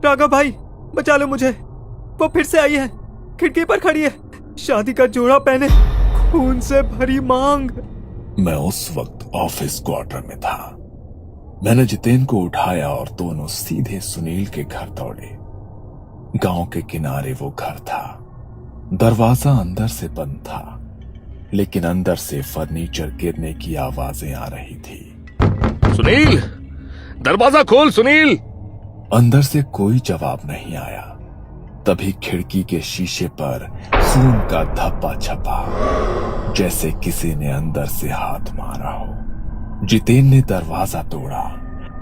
राघव भाई, बचा लो मुझे। वो फिर से आई है, खिड़की पर खड़ी है, शादी का जोड़ा पहने, खून से भरी मांग। मैं उस वक्त ऑफिस क्वार्टर में था। मैंने जितेन को उठाया और दोनों सीधे सुनील के घर दौड़े। गांव के किनारे वो घर था। दरवाजा अंदर से बंद था, लेकिन अंदर से फर्नीचर गिरने की आवाजें आ रही थी। सुनील, दरवाजा खोल सुनील। अंदर से कोई जवाब नहीं आया। तभी खिड़की के शीशे पर खून का धब्बा छपा, जैसे किसी ने अंदर से हाथ मारा हो। जितेन ने दरवाजा तोड़ा।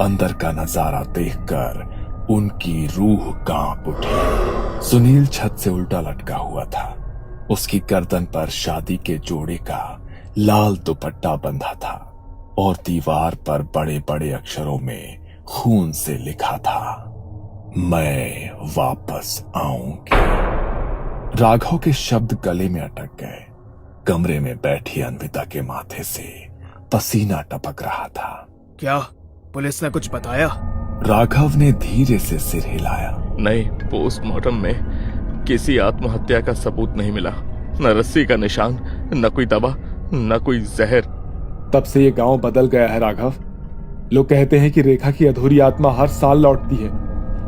अंदर का नजारा देखकर उनकी रूह कांप उठी। सुनील छत से उल्टा लटका हुआ था। उसकी गर्दन पर शादी के जोड़े का लाल दुपट्टा बंधा था और दीवार पर बड़े बड़े अक्षरों में खून से लिखा था, मैं वापस आऊंगी। राघव के शब्द गले में अटक गए। कमरे में बैठी अन्विता के माथे से पसीना टपक रहा था। क्या पुलिस ने कुछ बताया? राघव ने धीरे से सिर हिलाया। नहीं, पोस्टमार्टम में किसी आत्महत्या का सबूत नहीं मिला। न रस्सी का निशान, न कोई दवा, न कोई जहर। तब से ये गांव बदल गया है राघव। लोग कहते हैं कि रेखा की अधूरी आत्मा हर साल लौटती है,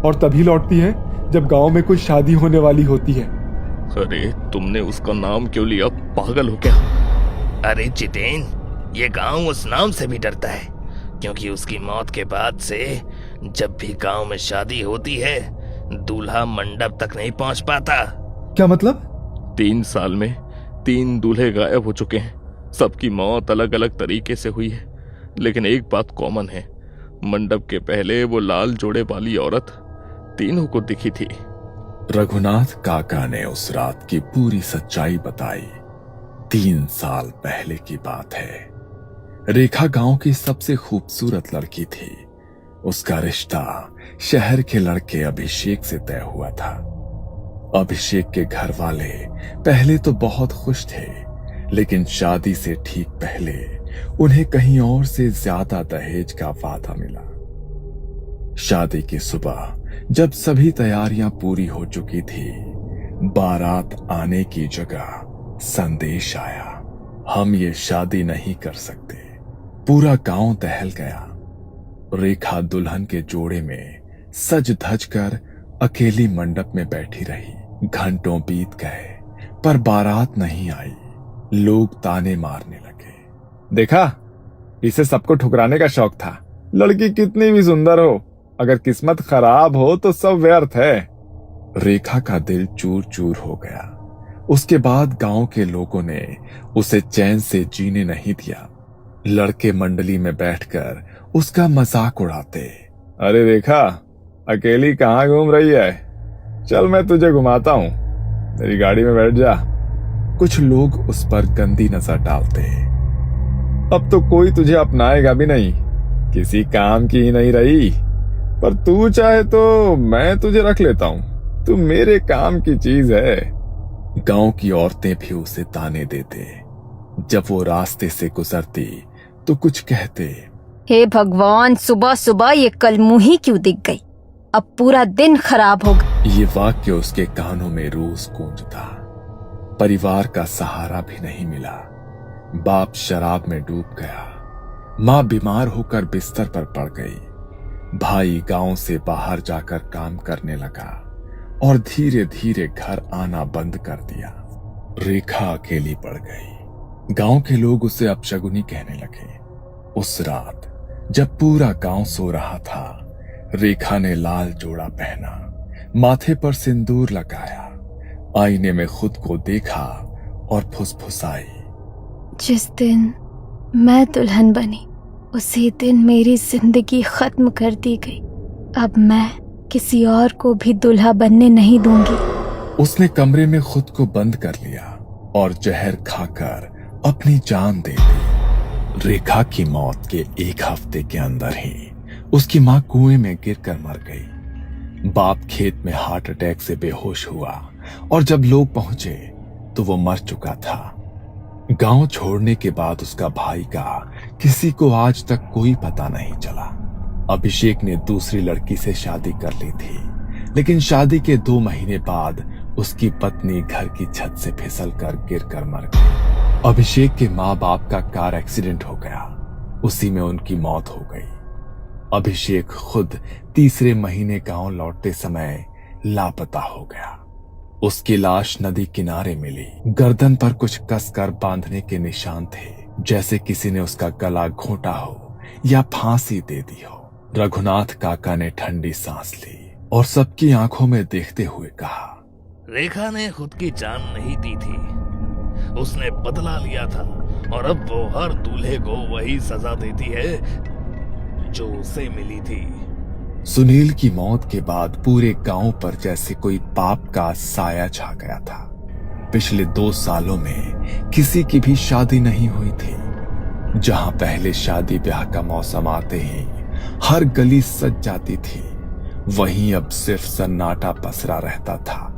और तभी लौटती है जब गांव में कोई शादी होने वाली होती है। अरे तुमने उसका नाम क्यों लिया? पागल हो क्या? अरे जितेन, ये गांव उस नाम से भी डरता है, क्योंकि उसकी मौत के बाद से जब भी गांव में शादी होती है, दूल्हा मंडप तक नहीं पहुंच पाता। क्या मतलब? 3 साल में 3 दूल्हे गायब हो चुके हैं। सबकी मौत अलग अलग तरीके से हुई है, लेकिन एक बात कॉमन है। मंडप के पहले वो लाल जोड़े वाली औरत तीनों को दिखी थी। रघुनाथ काका ने उस रात की पूरी सच्चाई बताई। 3 साल पहले की बात है। रेखा गांव की सबसे खूबसूरत लड़की थी। उसका रिश्ता शहर के लड़के अभिषेक से तय हुआ था। अभिषेक के घर वाले पहले तो बहुत खुश थे, लेकिन शादी से ठीक पहले उन्हें कहीं और से ज्यादा दहेज का वादा मिला। शादी की सुबह जब सभी तैयारियां पूरी हो चुकी थी, बारात आने की जगह संदेश आया, हम ये शादी नहीं कर सकते। पूरा गांव दहल गया। रेखा दुल्हन के जोड़े में सज धज कर अकेली मंडप में बैठी रही। घंटों बीत गए, पर बारात नहीं आई। लोग ताने मारने लगे। देखा, इसे सबको ठुकराने का शौक था। लड़की कितनी भी सुंदर हो, अगर किस्मत खराब हो तो सब व्यर्थ है। रेखा का दिल चूर चूर हो गया। उसके बाद गांव के लोगों ने उसे चैन से जीने नहीं दिया। लड़के मंडली में बैठकर उसका मजाक उड़ाते। अरे रेखा, अकेली कहाँ घूम रही है? चल मैं तुझे घुमाता हूँ, मेरी गाड़ी में बैठ जा। कुछ लोग उस पर गंदी नजर डालते। अब तो कोई तुझे अपनाएगा भी नहीं, किसी काम की ही नहीं रही। पर तू चाहे तो मैं तुझे रख लेता हूँ, तू मेरे काम की चीज है। गांव की औरतें भी उसे ताने देते। जब वो रास्ते से गुजरती तो कुछ कहते, हे भगवान, सुबह सुबह ये कलमुही क्यों दिख गई? अब पूरा दिन खराब हो गया। ये वाक्य उसके कानों में रोज गूंजता। परिवार का सहारा भी नहीं मिला। बाप शराब में डूब गया। माँ बीमार होकर बिस्तर पर पड़ गई। भाई गांव से बाहर जाकर काम करने लगा और धीरे धीरे घर आना बंद कर दिया। रेखा अकेली पड़ गई। गांव के लोग उसे अपशगुनी कहने लगे। उस रात जब पूरा गांव सो रहा था, रेखा ने लाल जोड़ा पहना, माथे पर सिंदूर लगाया, आईने में खुद को देखा और फुसफुसाई, जिस दिन मैं दुल्हन बनी, उसी दिन मेरी जिंदगी खत्म कर दी गई। अब मैं किसी और को भी दूल्हा बनने नहीं दूंगी। उसने कमरे में खुद को बंद कर लिया और जहर खाकर अपनी जान दे दी। रेखा की मौत के 1 हफ्ते के अंदर ही उसकी मां कुएं में गिरकर मर गई। बाप खेत में हार्ट अटैक से बेहोश हुआ और जब लोग पहुंचे तो वो मर चुका था। गांव छोड़ने के बाद उसका भाई का किसी को आज तक कोई पता नहीं चला। अभिषेक ने दूसरी लड़की से शादी कर ली थी, लेकिन शादी के 2 महीने बाद उसकी पत्नी घर की छत से फिसलकर गिरकर मर गई। अभिषेक के माँ बाप का कार एक्सीडेंट हो गया, उसी में उनकी मौत हो गई। अभिषेक खुद तीसरे महीने गांव लौटते समय लापता हो गया। उसकी लाश नदी किनारे मिली। गर्दन पर कुछ कसकर बांधने के निशान थे, जैसे किसी ने उसका गला घोंटा हो या फांसी दे दी हो। रघुनाथ काका ने ठंडी सांस ली और सबकी आंखों में देखते हुए कहा, रेखा ने खुद की जान नहीं दी थी, उसने बदला लिया था और अब वो हर दूल्हे को वही सजा देती है जो उसे मिली थी। सुनील की मौत के बाद पूरे गांव पर जैसे कोई पाप का साया छा गया था। पिछले 2 सालों में किसी की भी शादी नहीं हुई थी। जहां पहले शादी ब्याह का मौसम आते ही हर गली सज जाती थी, वहीं अब सिर्फ सन्नाटा पसरा रहता था।